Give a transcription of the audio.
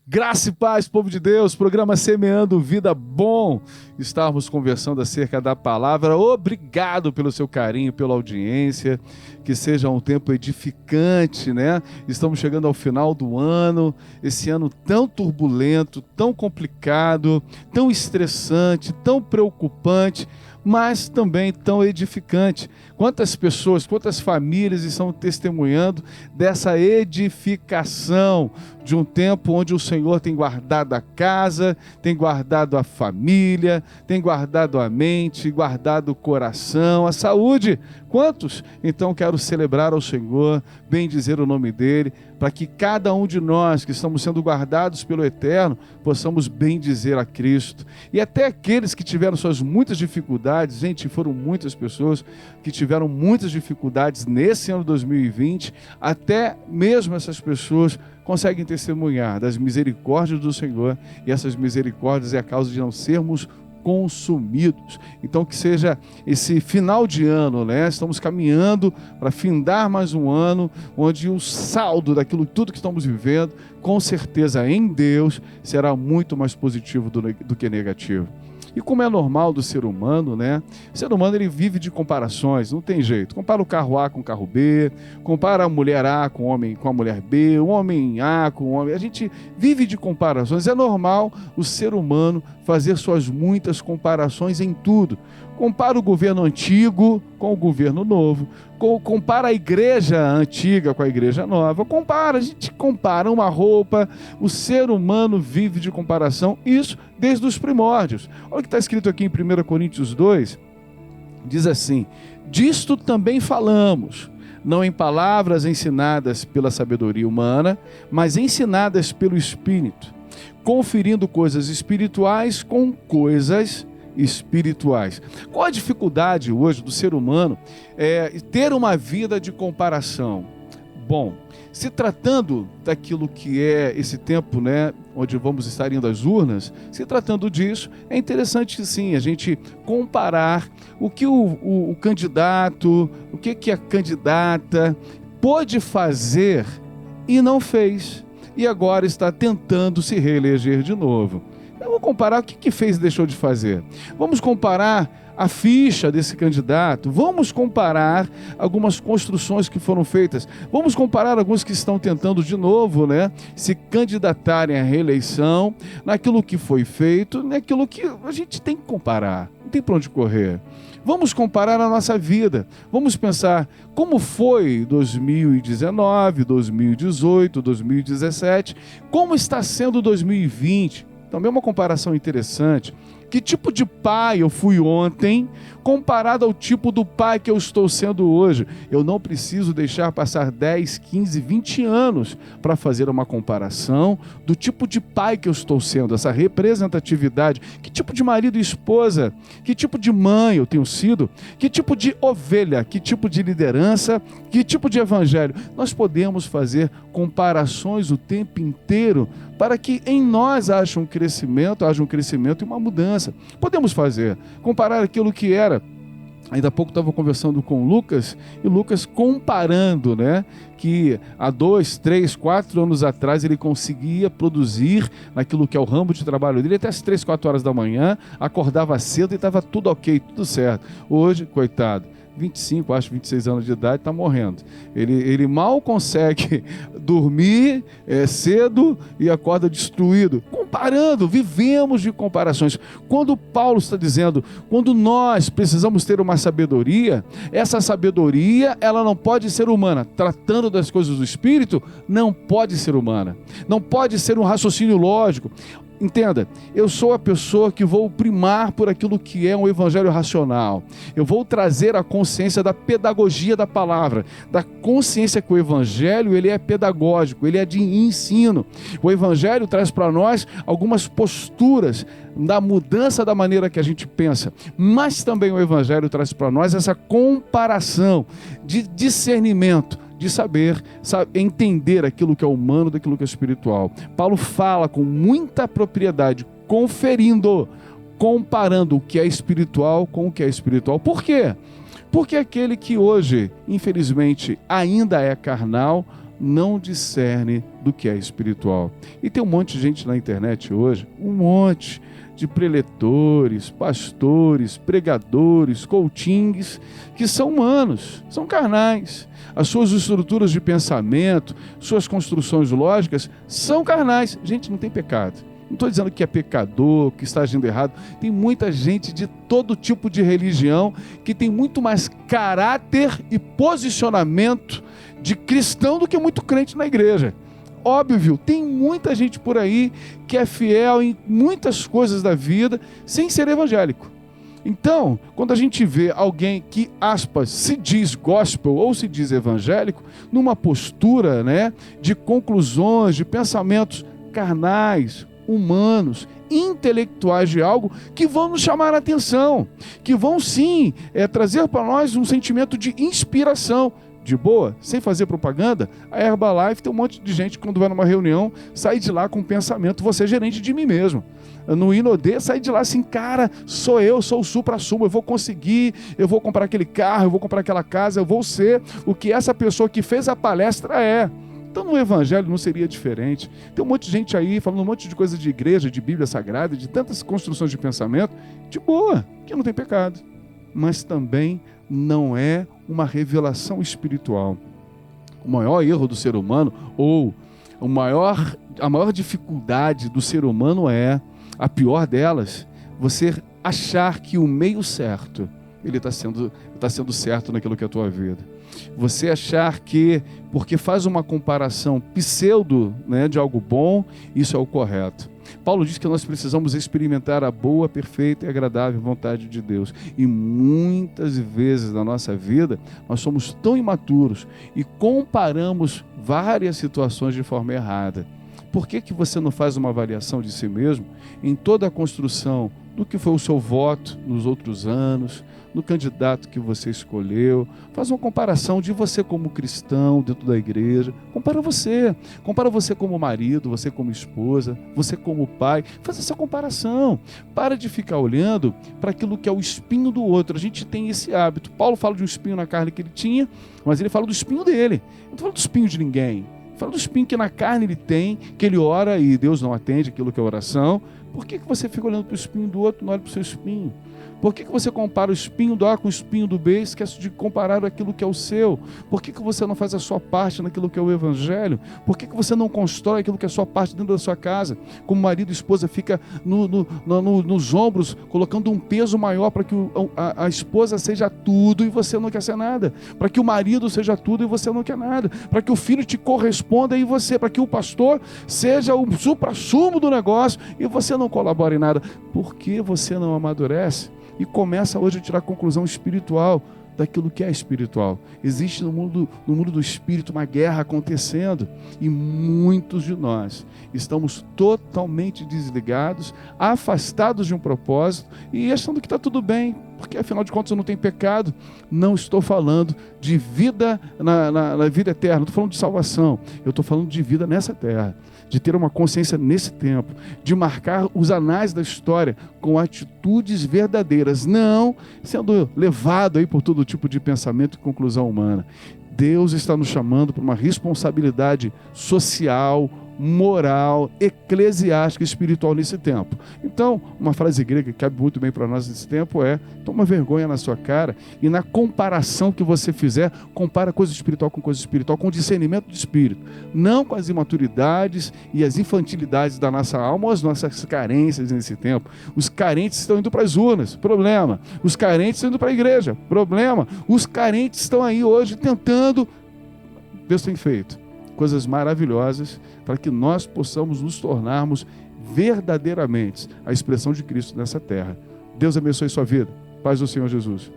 Graça e paz, povo de Deus, programa Semeando Vida. Bom estarmos conversando acerca da palavra. Obrigado pelo seu carinho, pela audiência, que seja um tempo edificante, né? Estamos chegando ao final do ano, esse ano tão turbulento, tão complicado, tão estressante, tão preocupante, mas também tão edificante. Quantas pessoas, quantas famílias estão testemunhando dessa edificação de um tempo onde o Senhor tem guardado a casa, tem guardado a família, tem guardado a mente, guardado o coração, a saúde. Quantos? Então quero celebrar ao Senhor, bendizer o nome dEle, para que cada um de nós que estamos sendo guardados pelo Eterno, possamos bendizer a Cristo. E até aqueles que tiveram suas muitas dificuldades, gente, foram muitas pessoas que tiveram muitas dificuldades nesse ano 2020, até mesmo essas pessoas conseguem testemunhar das misericórdias do Senhor, e essas misericórdias é a causa de não sermos consumidos. Então que seja esse final de ano, né? Estamos caminhando para findar mais um ano, onde o saldo daquilo tudo que estamos vivendo, com certeza em Deus, será muito mais positivo do que negativo. E como é normal do ser humano, né? O ser humano, ele vive de comparações, não tem jeito. Compara o carro A com o carro B, compara a mulher A com a mulher B, o homem A com o homem... A gente vive de comparações. É normal o ser humano fazer suas muitas comparações em tudo. Compara o governo antigo com o governo novo, compara a igreja antiga com a igreja nova, a gente compara uma roupa. O ser humano vive de comparação, isso desde os primórdios. Olha o que está escrito aqui em 1 Coríntios 2, diz assim: disto também falamos, não em palavras ensinadas pela sabedoria humana, mas ensinadas pelo Espírito, conferindo coisas espirituais com coisas espirituais. Qual a dificuldade hoje do ser humano ter uma vida de comparação? Bom, se tratando daquilo que é esse tempo, né, onde vamos estar indo às urnas, se tratando disso, é interessante sim a gente comparar o que o candidato, o que a candidata pôde fazer e não fez, e agora está tentando se reeleger de novo. Vamos comparar o que fez e deixou de fazer. Vamos comparar a ficha desse candidato. Vamos comparar algumas construções que foram feitas. Vamos comparar alguns que estão tentando de novo, né, se candidatarem à reeleição, naquilo que foi feito, naquilo que a gente tem que comparar. Não tem para onde correr. Vamos comparar a nossa vida. Vamos pensar como foi 2019, 2018, 2017, como está sendo 2020. Também uma comparação interessante. Que tipo de pai eu fui ontem, comparado ao tipo do pai que eu estou sendo hoje? Eu não preciso deixar passar 10, 15, 20 anos para fazer uma comparação do tipo de pai que eu estou sendo, essa representatividade. Que tipo de marido e esposa, que tipo de mãe eu tenho sido, que tipo de ovelha, que tipo de liderança, que tipo de evangelho. Nós podemos fazer comparações o tempo inteiro para que em nós haja um crescimento e uma mudança. Podemos fazer, comparar aquilo que era. Ainda há pouco estava conversando com o Lucas, e Lucas comparando, né, que há 2, 3, 4 anos atrás ele conseguia produzir naquilo que é o ramo de trabalho dele até as 3, 4 horas da manhã, acordava cedo e estava tudo ok, tudo certo. Hoje, coitado, 25, acho 26 anos de idade, está morrendo. Ele mal consegue dormir cedo e acorda destruído. Comparando, vivemos de comparações. Quando Paulo está dizendo, quando nós precisamos ter uma sabedoria, essa sabedoria, ela não pode ser humana. Tratando das coisas do Espírito, não pode ser humana. Não pode ser um raciocínio lógico. Entenda, eu sou a pessoa que vou primar por aquilo que é um evangelho racional. Eu vou trazer a consciência da pedagogia da palavra, da consciência que o evangelho, ele é pedagógico, ele é de ensino. O evangelho traz para nós algumas posturas da mudança da maneira que a gente pensa, mas também o evangelho traz para nós essa comparação de discernimento, de saber entender aquilo que é humano daquilo que é espiritual. Paulo fala com muita propriedade, comparando o que é espiritual com o que é espiritual. Por quê? Porque aquele que hoje, infelizmente, ainda é carnal, não discerne do que é espiritual. E tem um monte de gente na internet hoje, um monte de preletores, pastores, pregadores, coachings, que são humanos, são carnais. As suas estruturas de pensamento, suas construções lógicas são carnais. Gente, não tem pecado. Não estou dizendo que é pecador, que está agindo errado. Tem muita gente de todo tipo de religião que tem muito mais caráter e posicionamento de cristão do que muito crente na igreja. Óbvio, tem muita gente por aí que é fiel em muitas coisas da vida sem ser evangélico. Então, quando a gente vê alguém que, aspas, se diz gospel ou se diz evangélico, numa postura, de conclusões, de pensamentos carnais, humanos, intelectuais de algo que vão nos chamar a atenção, que vão sim trazer para nós um sentimento de inspiração. De boa, sem fazer propaganda, a Herbalife tem um monte de gente que quando vai numa reunião, sai de lá com o pensamento, você é gerente de mim mesmo. No Inodê, sai de lá assim, cara, sou eu, sou o supra-sumo, eu vou conseguir, eu vou comprar aquele carro, eu vou comprar aquela casa, eu vou ser o que essa pessoa que fez a palestra é. Então no Evangelho não seria diferente. Tem um monte de gente aí falando um monte de coisa de igreja, de Bíblia Sagrada, de tantas construções de pensamento, de boa, que não tem pecado. Mas também não é uma revelação espiritual. O maior erro do ser humano, ou a maior dificuldade do ser humano a pior delas, você achar que o meio certo, ele está sendo certo naquilo que é a tua vida. Você achar que, porque faz uma comparação pseudo, de algo bom, isso é o correto. Paulo diz que nós precisamos experimentar a boa, perfeita e agradável vontade de Deus. E muitas vezes na nossa vida, nós somos tão imaturos e comparamos várias situações de forma errada. Por que você não faz uma avaliação de si mesmo em toda a construção do que foi o seu voto nos outros anos, no candidato que você escolheu? Faz uma comparação de você como cristão dentro da igreja. Compara você como marido, você como esposa, você como pai. Faz essa comparação. Para de ficar olhando para aquilo que é o espinho do outro. A gente tem esse hábito. Paulo fala de um espinho na carne que ele tinha, mas ele fala do espinho dele. Eu não estou falando do espinho de ninguém. Fala do espinho que na carne ele tem, que ele ora e Deus não atende aquilo que é oração. Por que você fica olhando para o espinho do outro e não olha para o seu espinho? Por que você compara o espinho do A com o espinho do B e esquece de comparar aquilo que é o seu? Por que você não faz a sua parte naquilo que é o Evangelho? Por que você não constrói aquilo que é a sua parte dentro da sua casa? Como marido e esposa fica nos ombros, colocando um peso maior para que a esposa seja tudo e você não quer ser nada. Para que o marido seja tudo e você não quer nada. Para que o filho te corresponda e você, para que o pastor seja o supra-sumo do negócio e você não colabora em nada. Por que você não amadurece? E começa hoje a tirar conclusão espiritual daquilo que é espiritual. Existe no mundo do espírito uma guerra acontecendo e muitos de nós estamos totalmente desligados, afastados de um propósito e achando que está tudo bem, porque afinal de contas eu não tenho pecado. Não estou falando de vida na vida eterna, não estou falando de salvação, eu estou falando de vida nessa terra, de ter uma consciência nesse tempo, de marcar os anais da história com atitudes verdadeiras, não sendo levado aí por todo tipo de pensamento e conclusão humana. Deus está nos chamando para uma responsabilidade social, moral, eclesiástica e espiritual nesse tempo. Então, uma frase grega que cabe muito bem para nós nesse tempo é: toma vergonha na sua cara e na comparação que você fizer, compara coisa espiritual com coisa espiritual, com discernimento de espírito, não com as imaturidades e as infantilidades da nossa alma ou as nossas carências nesse tempo. Os carentes estão indo para as urnas, problema. Os carentes estão indo para a igreja, problema. Os carentes estão aí hoje tentando. Deus tem feito coisas maravilhosas para que nós possamos nos tornarmos verdadeiramente a expressão de Cristo nessa terra. Deus abençoe sua vida. Paz do Senhor Jesus.